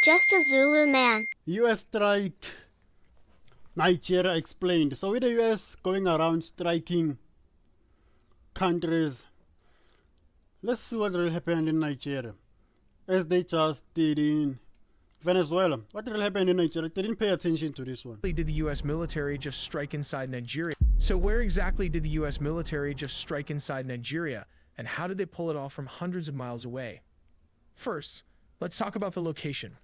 Just a Zulu man. US strike Nigeria explained. So with the US going around striking countries, let's see what will happen in Nigeria. As they just did in Venezuela. What will happen in Nigeria? They didn't pay attention to this one. Did the U.S. military just strike inside Nigeria? So where exactly did the U.S. military just strike inside Nigeria, and how did they pull it off from hundreds of miles away? First, let's talk about the location.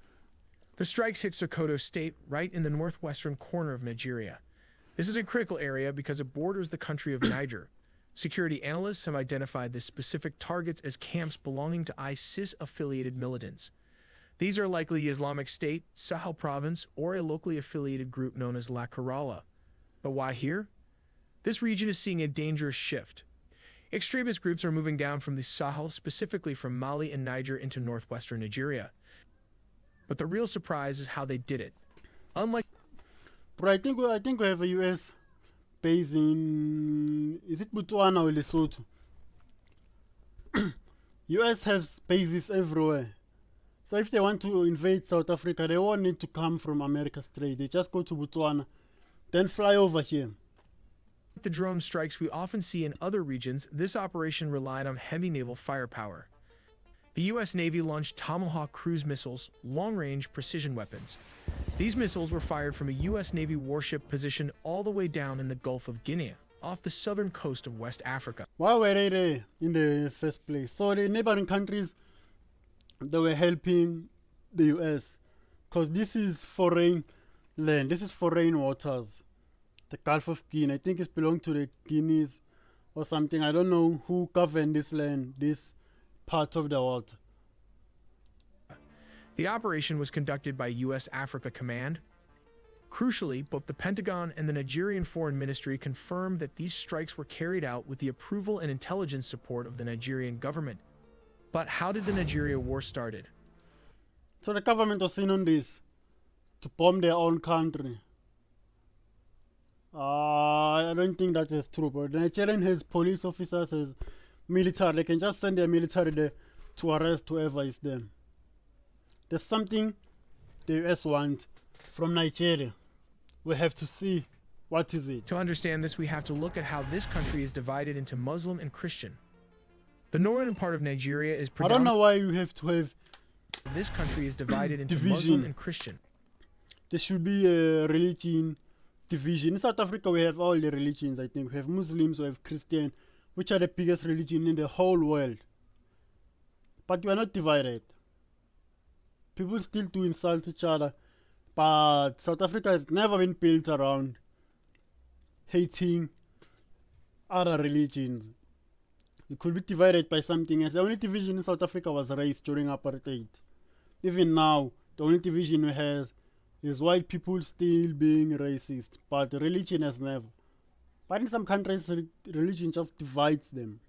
The strikes hit Sokoto State, right in the northwestern corner of Nigeria. This is a critical area because it borders the country of Niger. Security analysts have identified the specific targets as camps belonging to ISIS-affiliated militants. These are likely Islamic State, Sahel Province, or a locally affiliated group known as La Kerala. But why here? This region is seeing a dangerous shift. Extremist groups are moving down from the Sahel, specifically from Mali and Niger, into northwestern Nigeria. But the real surprise is how they did it. Unlike But I think we have a US base in, is it Botswana or Lesotho? US has bases everywhere. So if they want to invade South Africa, they won't need to come from America straight. They just go to Botswana, then fly over here. the drone strikes we often see in other regions, this operation relied on heavy naval firepower. The U.S. Navy launched Tomahawk cruise missiles, long-range precision weapons. These missiles were fired from a U.S. Navy warship positioned all the way down in the Gulf of Guinea, off the southern coast of West Africa. Why were they there in the first place? So the neighboring countries, they were helping the US, because this is foreign land, this is foreign waters. The Gulf of Guinea, I think it belongs to the Guineas or something. I don't know who governed this land, this part of the world. The operation was conducted by U.S. Africa Command. Crucially, both the Pentagon and the Nigerian Foreign Ministry confirmed that these strikes were carried out with the approval and intelligence support of the Nigerian government. But how did the Nigeria war started? So the government was in on this to bomb their own country. I don't think that is true, but the Nigerian has police officers, has military. They can just send their military there to arrest whoever is them. There's something the US want from Nigeria. We have to see what is it. To understand this, we have to look at how this country is divided into Muslim and Christian. The northern part of Nigeria is I don't know why you have to have This country is divided into division. Muslim and Christian. There should be a religion division. In South Africa, we have all the religions, I think. We have Muslims, we have Christian, which are the biggest religion in the whole world. But we are not divided. People still do insult each other. But South Africa has never been built around hating other religions. You could be divided by something else. The only division in South Africa was race during apartheid. Even now, the only division we have is white people still being racist, but religion has never. But in some countries, religion just divides them.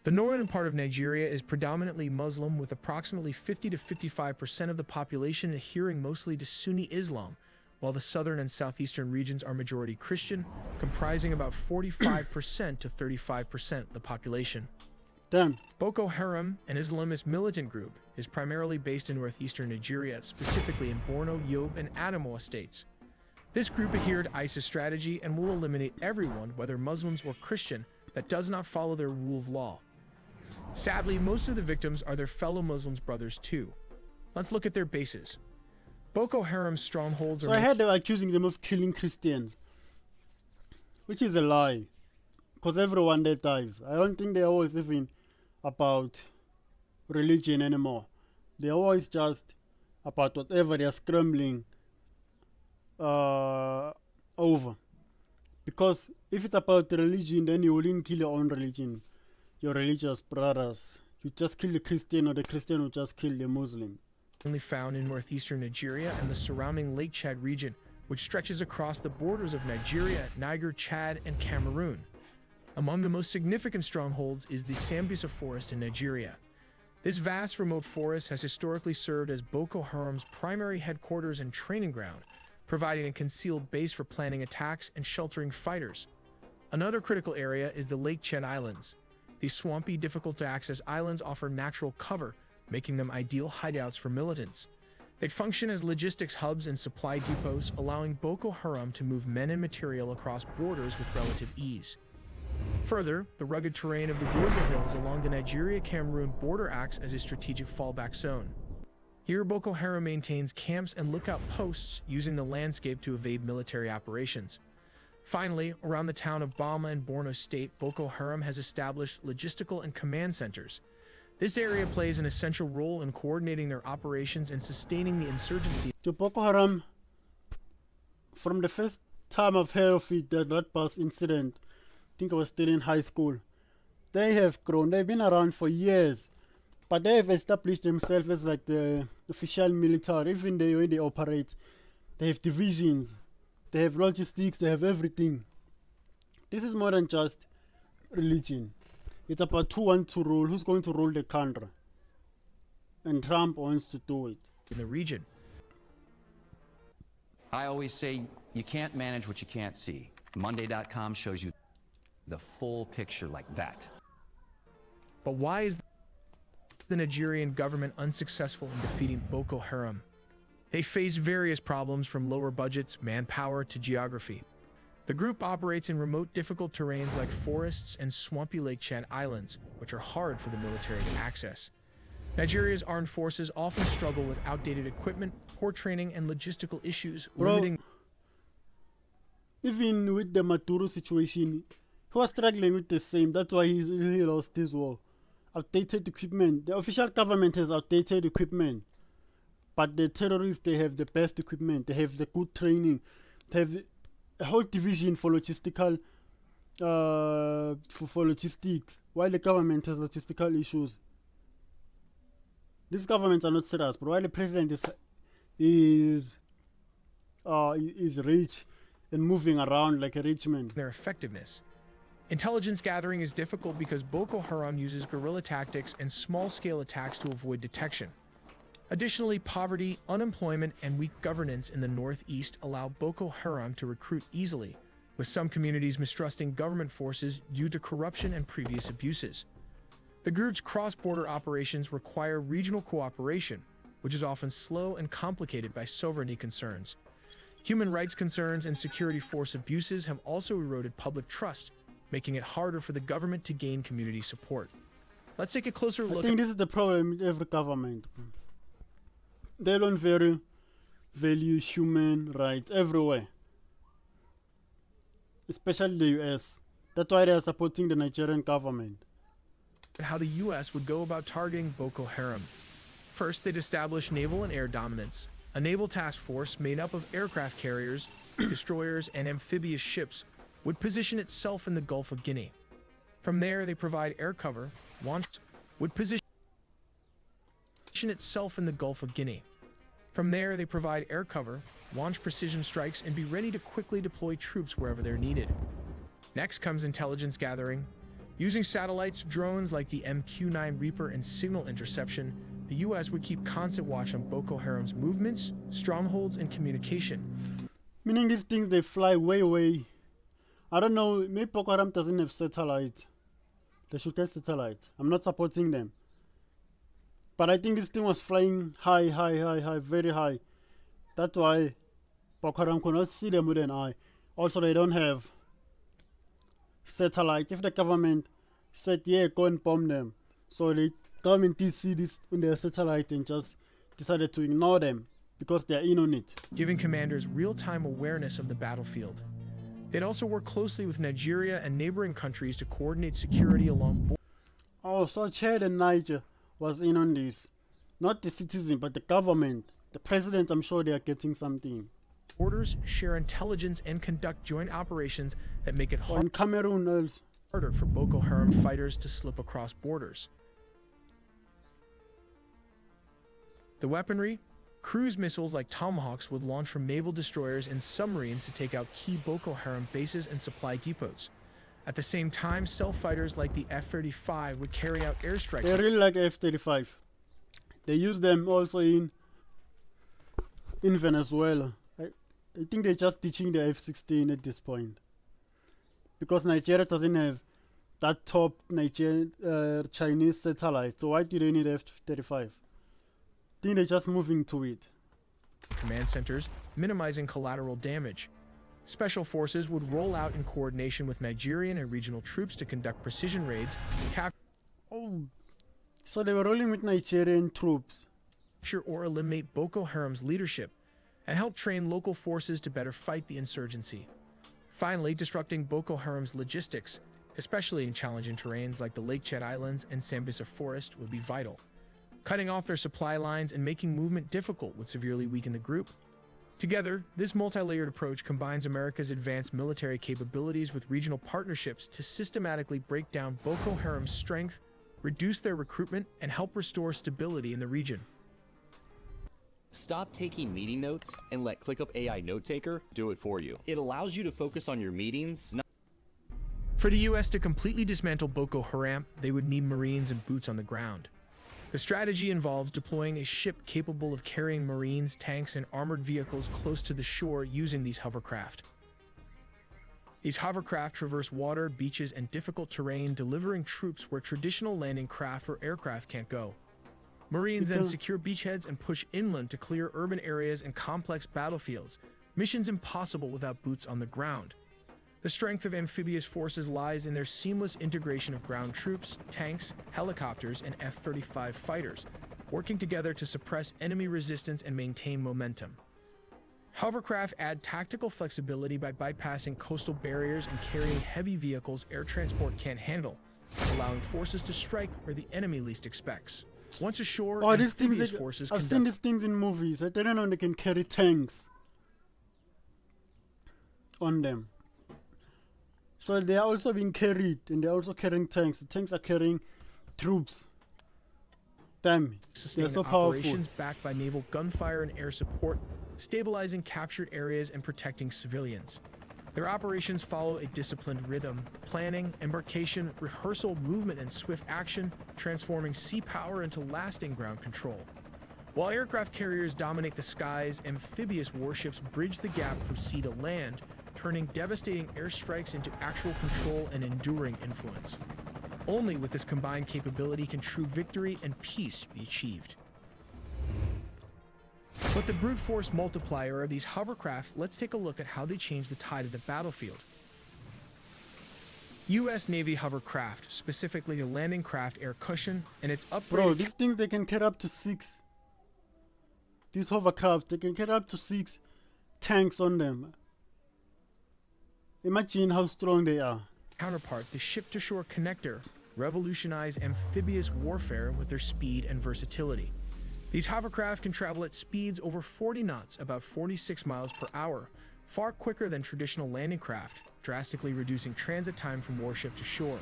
The northern part of Nigeria is predominantly Muslim, with approximately 50 to 55% of the population adhering mostly to Sunni Islam, while the southern and southeastern regions are majority Christian, comprising about 45% to 35% of the population. Damn. Boko Haram, an Islamist militant group, is primarily based in northeastern Nigeria, specifically in Borno, Yobe, and Adamawa states. This group adhered to ISIS strategy and will eliminate everyone, whether Muslims or Christian, that does not follow their rule of law. Sadly, most of the victims are their fellow Muslims brothers too. Let's look at their bases. Boko Haram's strongholds So are... I heard they were accusing them of killing Christians, which is a lie, because everyone there dies. I don't think they're always even about religion anymore. They're always just about whatever they're scrambling over. Because if it's about religion, then you wouldn't kill your own religion, your religious brothers. You just kill the Christian, or the Christian will just kill the Muslim. Only found in northeastern Nigeria and the surrounding Lake Chad region, which stretches across the borders of Nigeria, Niger, Chad, and Cameroon. Among the most significant strongholds is the Sambisa forest in Nigeria. This vast remote forest has historically served as Boko Haram's primary headquarters and training ground, providing a concealed base for planning attacks and sheltering fighters. Another critical area is the Lake Chad Islands. These swampy, difficult-to-access islands offer natural cover, making them ideal hideouts for militants. They function as logistics hubs and supply depots, allowing Boko Haram to move men and material across borders with relative ease. Further, the rugged terrain of the Goza Hills along the Nigeria-Cameroon border acts as a strategic fallback zone. Here, Boko Haram maintains camps and lookout posts using the landscape to evade military operations. Finally, around the town of Bama in Borno State, Boko Haram has established logistical and command centers. This area plays an essential role in coordinating their operations and sustaining the insurgency. The Boko Haram, from the first time I've heard of it, that bus incident, I think I was still in high school, they have grown. They've been around for years, but they have established themselves as like the official military. Even when they operate, they have divisions, they have logistics, they have everything. This is more than just religion. It's about who wants to rule, who's going to rule the country. And Trump wants to do it. In the region. I always say you can't manage what you can't see. Monday.com shows you the full picture like that. But why is the Nigerian government unsuccessful in defeating Boko Haram? They face various problems from lower budgets, manpower, to geography. The group operates in remote, difficult terrains like forests and swampy Lake Chad Islands, which are hard for the military to access. Nigeria's armed forces often struggle with outdated equipment, poor training, and logistical issues, limiting... Even with the Maduro situation, he was struggling with the same. That's why he lost his war. Outdated equipment. The official government has outdated equipment. But the terrorists, they have the best equipment. They have the good training. They have a whole division for logistical, for logistics, while the government has logistical issues. These governments are not serious, but while the president is rich and moving around like a rich man. Their effectiveness. Intelligence gathering is difficult because Boko Haram uses guerrilla tactics and small-scale attacks to avoid detection. Additionally, poverty, unemployment, and weak governance in the northeast allow Boko Haram to recruit easily, with some communities mistrusting government forces due to corruption and previous abuses. The group's cross-border operations require regional cooperation, which is often slow and complicated by sovereignty concerns. Human rights concerns and security force abuses have also eroded public trust, making it harder for the government to gain community support. Let's take a closer look. I think this is the problem with every government. They don't value human rights everywhere, especially the US. That's why they are supporting the Nigerian government. How the US would go about targeting Boko Haram. First, they'd establish naval and air dominance. A naval task force made up of aircraft carriers, destroyers, and amphibious ships would position itself in the Gulf of Guinea. From there, they provide air cover, launch precision strikes, and be ready to quickly deploy troops wherever they're needed. Next comes intelligence gathering. Using satellites, drones like the MQ-9 Reaper, and signal interception, the US would keep constant watch on Boko Haram's movements, strongholds, and communication. Meaning these things, they fly way. I don't know, maybe Boko Haram doesn't have satellite. They should get satellite. I'm not supporting them. But I think this thing was flying high, very high. That's why Boko Haram could not see them with an eye. Also, they don't have satellite. If the government said, yeah, go and bomb them, so the government did see this on their satellite and just decided to ignore them because they are in on it. Giving commanders real-time awareness of the battlefield. They'd also work closely with Nigeria and neighboring countries to coordinate security along borders. Oh, so Chad and Niger was in on this. Not the citizen, but the government. The president, I'm sure they are getting something. Borders, share intelligence, and conduct joint operations that make it in Cameroon also. Harder for Boko Haram fighters to slip across borders. The weaponry? Cruise missiles like Tomahawks would launch from naval destroyers and submarines to take out key Boko Haram bases and supply depots. At the same time, stealth fighters like the F-35 would carry out airstrikes. They really like F-35. They use them also in Venezuela. I think they're just teaching the F-16 at this point. Because Nigeria doesn't have that top Nigerian Chinese satellite. So why do they need F-35? I think they're just moving to it. Command centers, minimizing collateral damage. Special forces would roll out in coordination with Nigerian and regional troops to conduct precision raids, Oh, so they were rolling with Nigerian troops. capture or eliminate Boko Haram's leadership, and help train local forces to better fight the insurgency. Finally, disrupting Boko Haram's logistics, especially in challenging terrains like the Lake Chad Islands and Sambisa Forest, would be vital. Cutting off their supply lines and making movement difficult would severely weaken the group. Together, this multi-layered approach combines America's advanced military capabilities with regional partnerships to systematically break down Boko Haram's strength, reduce their recruitment, and help restore stability in the region. Stop taking meeting notes and let ClickUp AI Note Taker do it for you. It allows you to focus on your meetings. For the U.S. to completely dismantle Boko Haram, they would need Marines and boots on the ground. The strategy involves deploying a ship capable of carrying Marines, tanks, and armored vehicles close to the shore using these hovercraft. These hovercraft traverse water, beaches, and difficult terrain, delivering troops where traditional landing craft or aircraft can't go. Marines then secure beachheads and push inland to clear urban areas and complex battlefields, missions impossible without boots on the ground. The strength of amphibious forces lies in their seamless integration of ground troops, tanks, helicopters, and F-35 fighters, working together to suppress enemy resistance and maintain momentum. Hovercraft add tactical flexibility by bypassing coastal barriers and carrying heavy vehicles air transport can't handle, allowing forces to strike where the enemy least expects. Once ashore, These things, amphibious forces I've seen these things in movies. I don't know they can carry tanks on them. So they are also being carried, and they're also carrying tanks. The tanks are carrying troops. Damn, they're so powerful. Operations backed by naval gunfire and air support, stabilizing captured areas and protecting civilians. Their operations follow a disciplined rhythm, planning, embarkation, rehearsal, movement, and swift action, transforming sea power into lasting ground control. While aircraft carriers dominate the skies, amphibious warships bridge the gap from sea to land, turning devastating airstrikes into actual control and enduring influence. Only with this combined capability can true victory and peace be achieved. But the brute force multiplier of these hovercraft, let's take a look at how they change the tide of the battlefield. U.S. Navy hovercraft, specifically the landing craft Air Cushion, and its upgraded... Bro, these things, they can carry up to 6. These hovercrafts, they can carry up to 6 tanks on them. Imagine how strong they are. Counterpart, the ship-to-shore connector, revolutionize amphibious warfare with their speed and versatility. These hovercraft can travel at speeds over 40 knots, about 46 miles per hour, far quicker than traditional landing craft, drastically reducing transit time from warship to shore.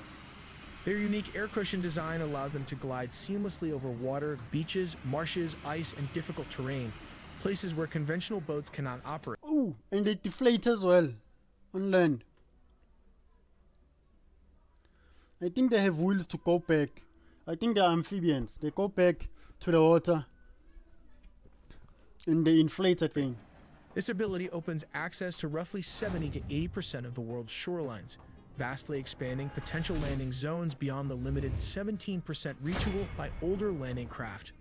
Their unique air cushion design allows them to glide seamlessly over water, beaches, marshes, ice, and difficult terrain, places where conventional boats cannot operate. Oh, and they deflate as well on land. I think they have wheels to go back. I think they're amphibians. They go back to the water and they inflate again. This ability opens access to roughly 70 to 80% of the world's shorelines, vastly expanding potential landing zones beyond the limited 17% reachable by older landing craft.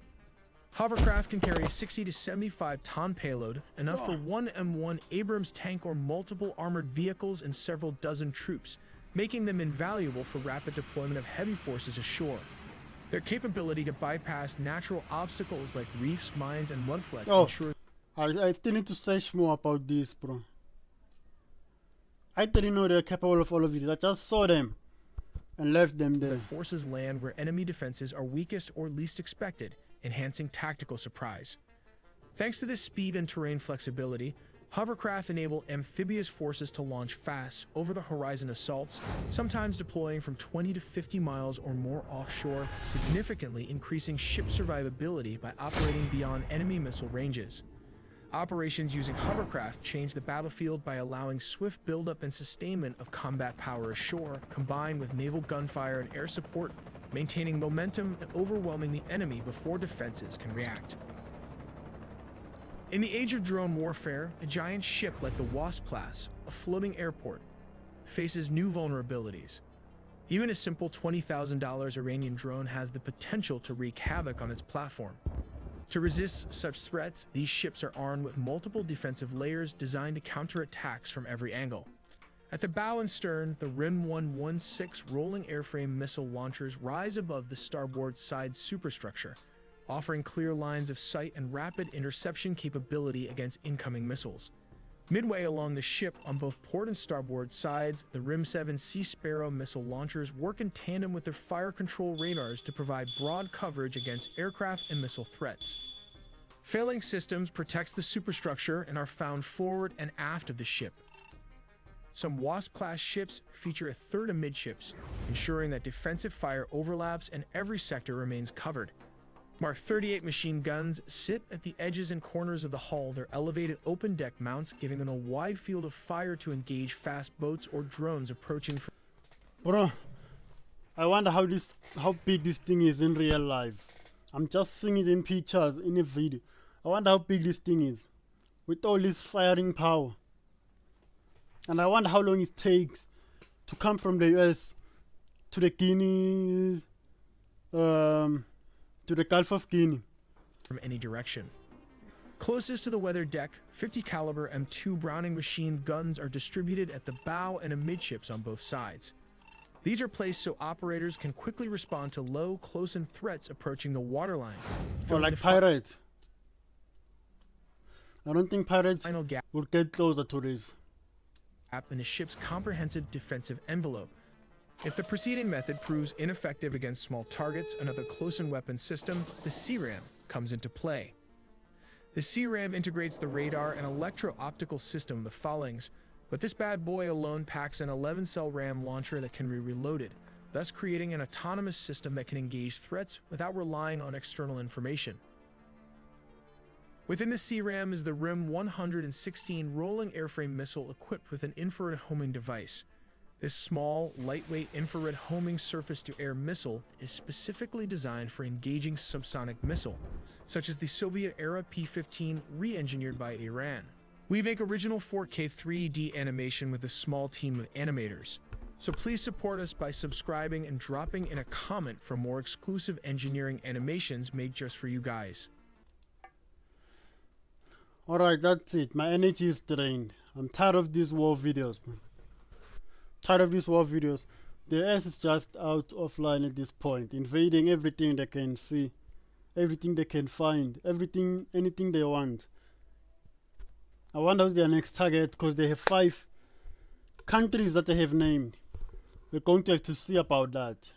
Hovercraft can carry a 60 to 75 ton payload, enough for one M1 Abrams tank or multiple armored vehicles and several dozen troops, making them invaluable for rapid deployment of heavy forces ashore. Their capability to bypass natural obstacles like reefs, mines, and mudflats ensures... I still need to search more about this, bro. I didn't know they're capable of all of this. I just saw them and left them there. The forces land where enemy defenses are weakest or least expected, enhancing tactical surprise. Thanks to this speed and terrain flexibility, hovercraft enable amphibious forces to launch fast, over-the-horizon assaults, sometimes deploying from 20 to 50 miles or more offshore, significantly increasing ship survivability by operating beyond enemy missile ranges. Operations using hovercraft change the battlefield by allowing swift buildup and sustainment of combat power ashore, combined with naval gunfire and air support, maintaining momentum and overwhelming the enemy before defenses can react. In the age of drone warfare, a giant ship like the Wasp class, a floating airport, faces new vulnerabilities. Even a simple $20,000 Iranian drone has the potential to wreak havoc on its platform. To resist such threats, these ships are armed with multiple defensive layers designed to counter attacks from every angle. At the bow and stern, the RIM 116 rolling airframe missile launchers rise above the starboard side superstructure, offering clear lines of sight and rapid interception capability against incoming missiles. Midway along the ship, on both port and starboard sides, the RIM 7 Sea Sparrow missile launchers work in tandem with their fire control radars to provide broad coverage against aircraft and missile threats. Failing systems protects the superstructure and are found forward and aft of the ship. Some Wasp-class ships feature a third amidships, ensuring that defensive fire overlaps and every sector remains covered. Mark 38 machine guns sit at the edges and corners of the hull, their elevated open deck mounts giving them a wide field of fire to engage fast boats or drones approaching from... Bro, I wonder how big this thing is in real life. I'm just seeing it in pictures, in a video. I wonder how big this thing is, with all this firing power. And I wonder how long it takes to come from the US to the Guinea, to the Gulf of Guinea. From any direction. Closest to the weather deck, 50 caliber M2 Browning machine guns are distributed at the bow and amidships on both sides. These are placed so operators can quickly respond to low, close-in threats approaching the waterline. Or like pirates. I don't think pirates Final gap will get closer to this. in a ship's comprehensive defensive envelope. If the preceding method proves ineffective against small targets, another close-in weapon system, the CRAM, comes into play. The CRAM integrates the radar and electro-optical system of the Phalanx, but this bad boy alone packs an 11-cell RAM launcher that can be reloaded, thus creating an autonomous system that can engage threats without relying on external information. Within the CRAM is the RIM 116 rolling airframe missile equipped with an infrared homing device. This small, lightweight infrared homing surface-to-air missile is specifically designed for engaging subsonic missile, such as the Soviet-era P-15 re-engineered by Iran. We make original 4K 3D animation with a small team of animators, so please support us by subscribing and dropping in a comment for more exclusive engineering animations made just for you guys. Alright, that's it. My energy is drained. I'm tired of these war videos, man. Tired of these war videos. The US is just out of line at this point, invading everything they can see, everything they can find, anything they want. I wonder who's their next target, because they have 5 countries that they have named. We're going to have to see about that.